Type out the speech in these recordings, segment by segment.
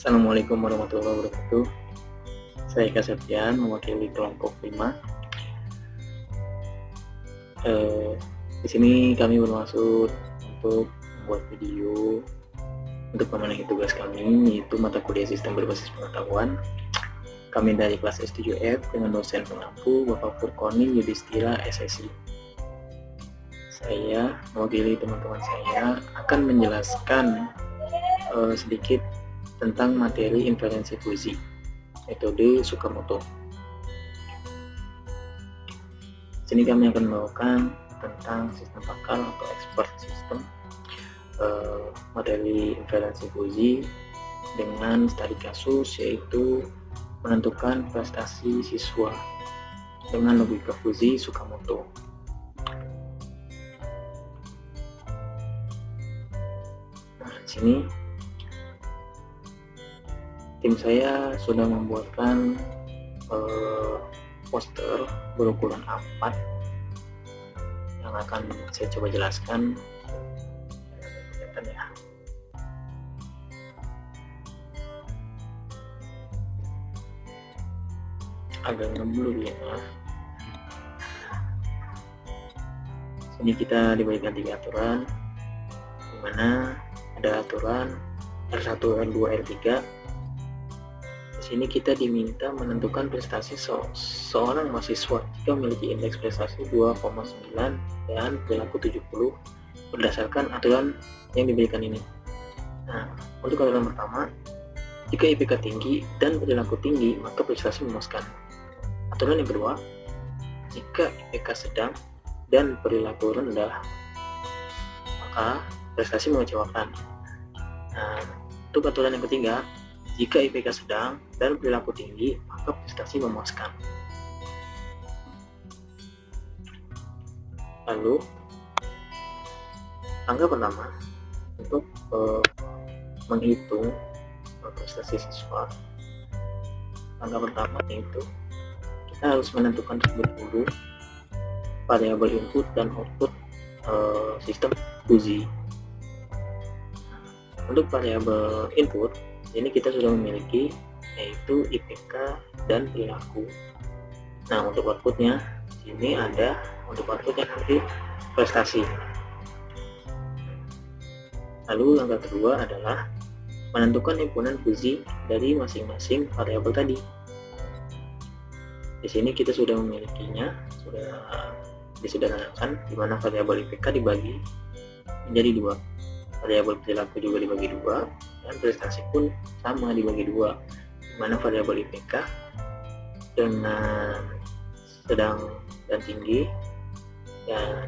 Assalamualaikum warahmatullahi wabarakatuh. Saya Eka Septian, mewakili kelompok 5. Di sini kami bermaksud untuk membuat video untuk memenuhi tugas kami, yaitu mata kuliah sistem berbasis pengetahuan. Kami dari kelas S7F dengan dosen pengampu Bapak Furkoni Yudhistira SSI. Saya mewakili teman-teman saya akan menjelaskan sedikit tentang materi inferensi fusi, metode Tsukamoto. Sini kami akan membawakan tentang sistem pakal atau expert system, materi inferensi fusi dengan studi kasus, yaitu menentukan prestasi siswa dengan logika fusi Tsukamoto. Nah, di sini tim saya sudah membuatkan poster berukuran A4 yang akan saya coba jelaskan. Kelihatan ya. Agak ngeblur ya. Sini kita diberikan 3 aturan, di mana ada aturan R1, R2, R3. Di sini kita diminta menentukan prestasi seorang mahasiswa jika memiliki indeks prestasi 2,9 dan perilaku 70 berdasarkan aturan yang diberikan ini. Nah, untuk aturan pertama, jika IPK tinggi dan perilaku tinggi, maka prestasi memuaskan. Aturan yang kedua, jika IPK sedang dan perilaku rendah, maka prestasi mengecewakan. Nah, untuk aturan yang ketiga, jika IPK sedang dan perilaku tinggi, maka prestasi memuaskan. Lalu, langkah pertama untuk menghitung prestasi siswa. Langkah pertama yaitu kita harus menentukan terlebih dahulu variabel input dan output sistem fusi. Untuk variabel input ini kita sudah memiliki, yaitu IPK dan perilaku. Nah, untuk outputnya ini ada, untuk outputnya nanti prestasi. Lalu langkah kedua adalah menentukan himpunan fusi dari masing-masing variabel tadi. Di sini kita sudah memilikinya, sudah disederhanakan, di mana variabel IPK dibagi menjadi 2, variabel perilaku juga dibagi 2, dan prestasi pun sama dibagi 2, di mana variabel IPK dengan sedang dan tinggi, dan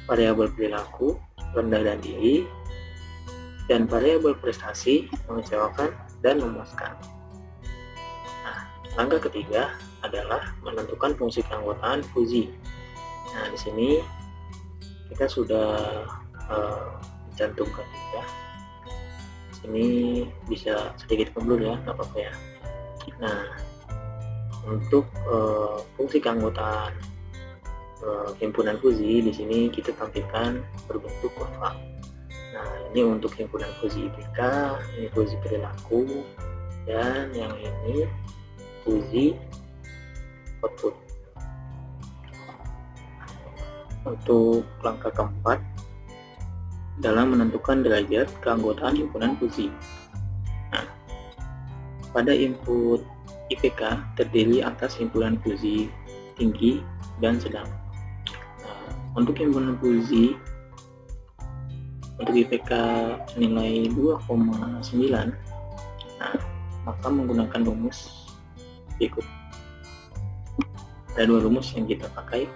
variabel perilaku rendah dan tinggi, dan variabel prestasi mengecewakan dan memuaskan. Nah, langkah ketiga adalah menentukan fungsi keanggotaan fusi. Nah, di sini kita sudah mencantumkan juga. Ini bisa sedikit keblur ya, nggak apa-apa ya. Nah, untuk fungsi keanggotaan himpunan fusi di sini kita tampilkan berbentuk kurva. Nah, ini untuk himpunan fusi IPK, ini fusi perilaku, dan yang ini fusi output. Untuk langkah keempat dalam menentukan derajat keanggotaan himpunan fusi. Nah, pada input IPK terdiri atas himpunan fusi tinggi dan sedang. Nah, untuk himpunan fusi untuk IPK nilai 2,9, nah, maka menggunakan rumus berikut. Ada 2 rumus yang kita pakai.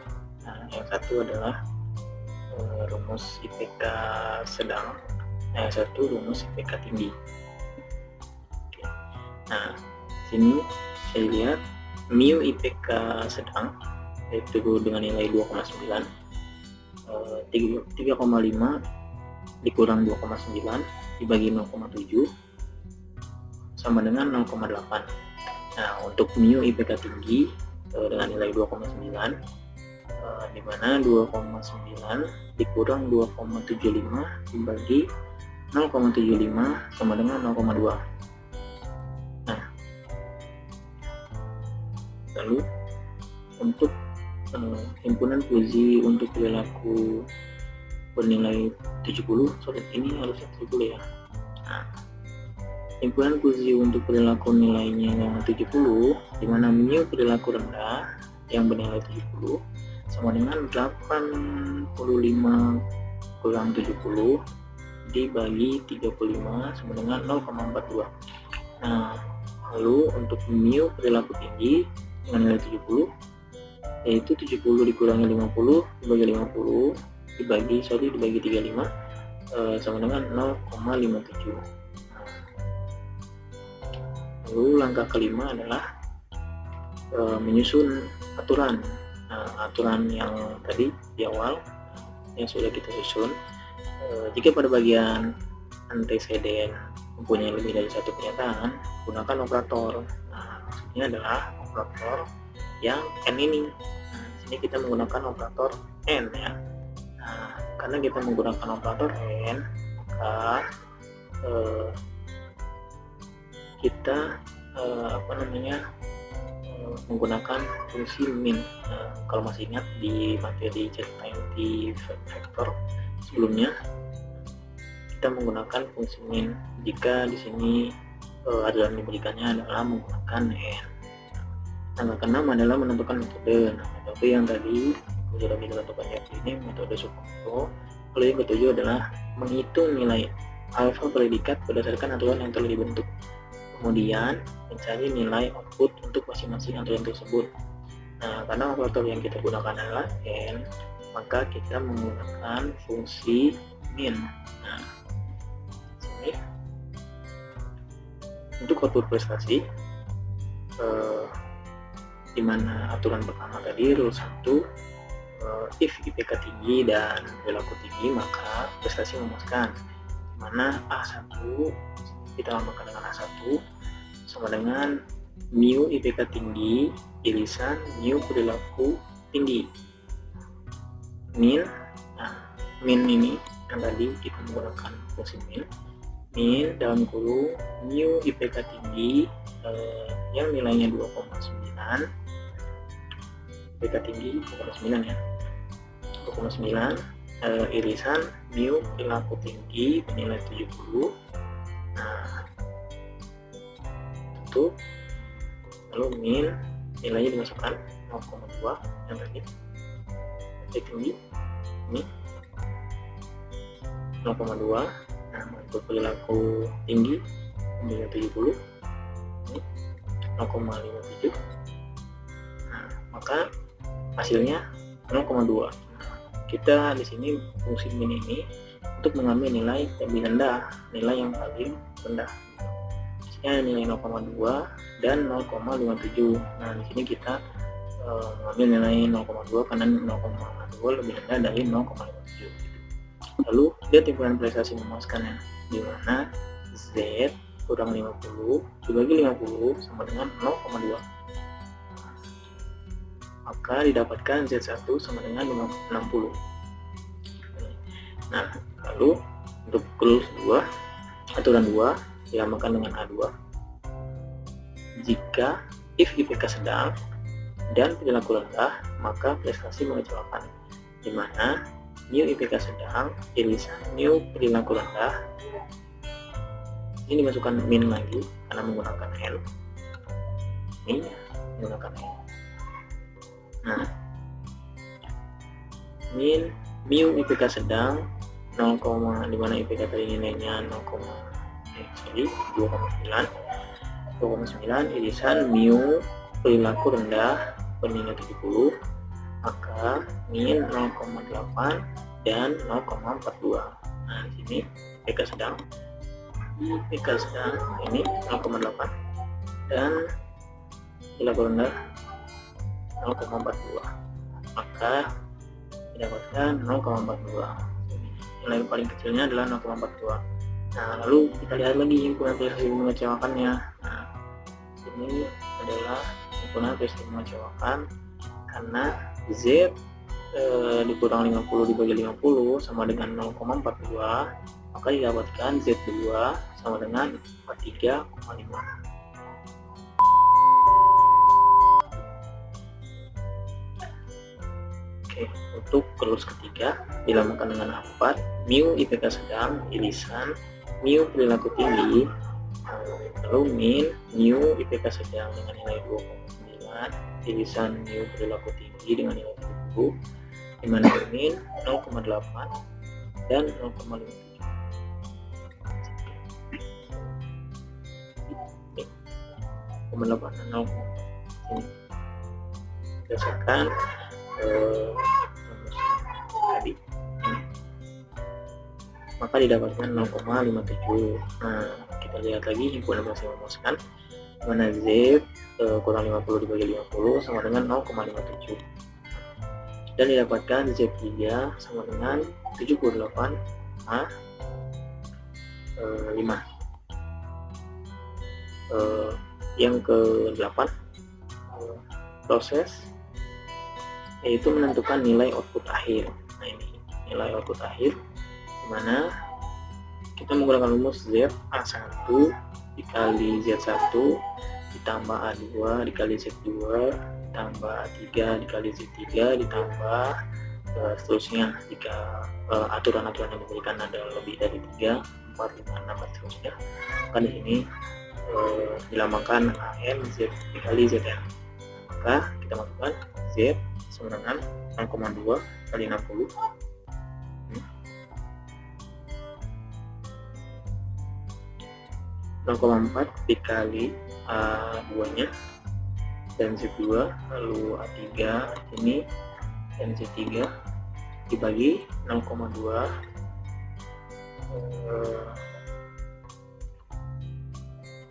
Nah, yang satu adalah rumus IPK sedang, yang satu rumus IPK tinggi. Nah, sini saya lihat mu IPK sedang yaitu dengan nilai 2,9, 3,5 dikurang 2,9 dibagi 0,7 sama dengan 0,8. Nah, untuk mu IPK tinggi dengan nilai 2,9, di mana 2,9 dikurang 2,75 dibagi 0,75 sama dengan 0,2. Lalu untuk himpunan puji untuk perilaku bernilai 70, ini harusnya 70 ya. Nah, himpunan puji untuk perilaku nilainya 70, di mana mu perilaku rendah yang bernilai 70 sama dengan 85 kurang 70 dibagi 35 sama dengan 0,42. Nah, lalu untuk mu perilaku tinggi dengan nilai 70, yaitu 70 dikurangi 50 dibagi 50 dibagi 35 sama dengan 0,57. Lalu langkah kelima adalah menyusun aturan. Aturan yang tadi di awal yang sudah kita susun, jika pada bagian anteseden mempunyai lebih dari satu pernyataan, gunakan operator. Maksudnya adalah operator yang n ini. Di sini kita menggunakan operator n ya. Karena kita menggunakan operator n, maka kita menggunakan fungsi min. Kalau masih ingat di materi cerita inti vektor sebelumnya, kita menggunakan fungsi min jika di sini aturan diberikannya adalah menggunakan n. Langkah keenam adalah menentukan metode. Metode yang tadi sudah kita tentukan ini metode Subroto. Lalu yang ketujuh adalah menghitung nilai alfa predikat berdasarkan aturan yang telah dibentuk. Kemudian mencari nilai output untuk masing-masing aturan tersebut. Karena operator yang kita gunakan adalah n, maka kita menggunakan fungsi min. Sini untuk output prestasi, di mana aturan pertama tadi rule 1, if IPK tinggi dan perilaku tinggi maka prestasi memuaskan. Di mana A1 kita lambangkan dengan A1 sama dengan mu IPK tinggi irisan mu perilaku tinggi. Min, min ini yang tadi kita menggunakan fungsi min dalam kurung mu IPK tinggi yang nilainya 2,9, IPK tinggi 2,9 ya, 2,9 irisan mu perilaku tinggi bernilai 70. Itu lalu min nilainya dimasukkan 0,2 yang tadi IPK tinggi ini 0,2. Untuk perilaku tinggi bernilai 70 ini 0,57. Maka hasilnya 0,2. Kita di sini fungsi min ini untuk mengambil nilai lebih rendah, nilai yang paling rendah. Nilai 0,2 dan 0,57. Di sini kita mengambil nilai 0,2 karena 0,2 lebih rendah dari 0,57. Lalu dia timbulan prestasi memuaskan ya, di mana Z kurang 50 dibagi 50 sama dengan 0,2. Maka didapatkan Z1 sama dengan 60. Lalu untuk rules 2, aturan 2 dilambangkan dengan A2. Jika if IPK sedang dan perilaku rendah, maka prestasi mengecewakan. Di mana mu IPK sedang irisan mu perilaku rendah, ini dimasukkan min lagi karena menggunakan n. Ini menggunakan n. Min mu IPK sedang 0, di mana IPK tadi nilainya 2,9 irisan mu perilaku rendah bernilai 70, maka min 0,8 dan 0,42. Di sini IPK sedang ini 0,8 dan perilaku rendah 0,42, maka didapatkan 0,42. Nilai paling kecilnya adalah 0,42. Lalu kita lihat lagi himpunan prestasi mengecewakannya. Ini adalah himpunan prestasi mengecewakan karena Z dikurang 50 dibagi 50 sama dengan 0,42, maka didapatkan Z2 sama dengan 43,5. Oke, untuk kelurus ketiga dilambangkan dengan A4, mu IPK sedang, irisan, mu perilaku tinggi, lalu min mu IPK sedang dengan nilai 2,9, irisan mu perilaku tinggi dengan nilai 70, di mana min 0,8 dan 0,57. 0,8 dan 0,4 ini berdasarkan tadi ini. Maka didapatkan 0,57. Nah, kita lihat lagi himpunan yang saya rumuskan, mana Z kurang 50 dibagi 50 sama dengan 0,57, dan didapatkan Z3 sama dengan 78,5. Yang ke-8 proses, yaitu menentukan nilai output akhir. Nah, ini nilai output akhir dimana kita menggunakan rumus Z A1 dikali Z1 ditambah A2 dikali Z2 ditambah A3 dikali Z3 ditambah seterusnya jika aturan-aturan yang diberikan ada lebih dari 3, 4, 5, 6 dan seterusnya. Maka di sini dilambangkan AM Z dikali ZN. Maka kita masukkan Z sama dengan 0,2 kali 60 0,4 dikali A2 nya dan Z2, lalu A3 ini dan Z3 dibagi 0,2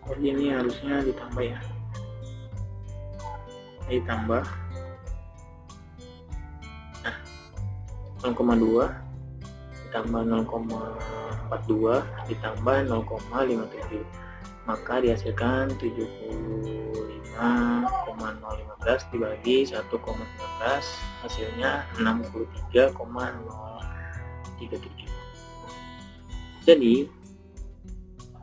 jadi ini harusnya ditambah ya, ditambah 0,2 ditambah 0,42 ditambah 0,57, maka dihasilkan 75,015 dibagi 1,15, hasilnya 63,037. Jadi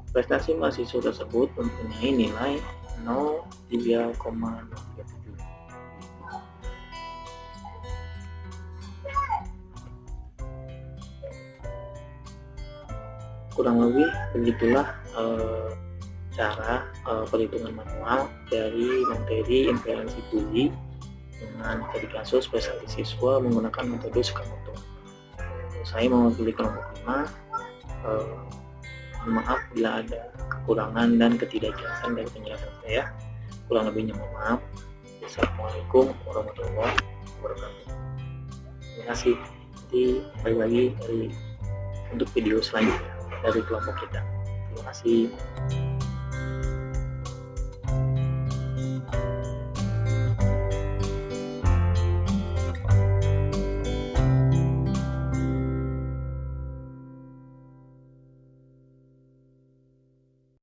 prestasi mahasiswa tersebut mempunyai nilai 0,3,037. Kurang lebih begitulah cara perhitungan manual dari materi inferensi Fuji dengan studi kasus prestasi siswa menggunakan metode Sakamoto. Saya mewakili kelompok 5. Maaf bila ada kekurangan dan ketidakjelasan dari penjelasan saya. Kurang lebihnya mohon maaf. Assalamualaikum warahmatullahi wabarakatuh. Terima kasih. Nanti kembali lagi untuk video selanjutnya dari kelompok kita. Terima kasih.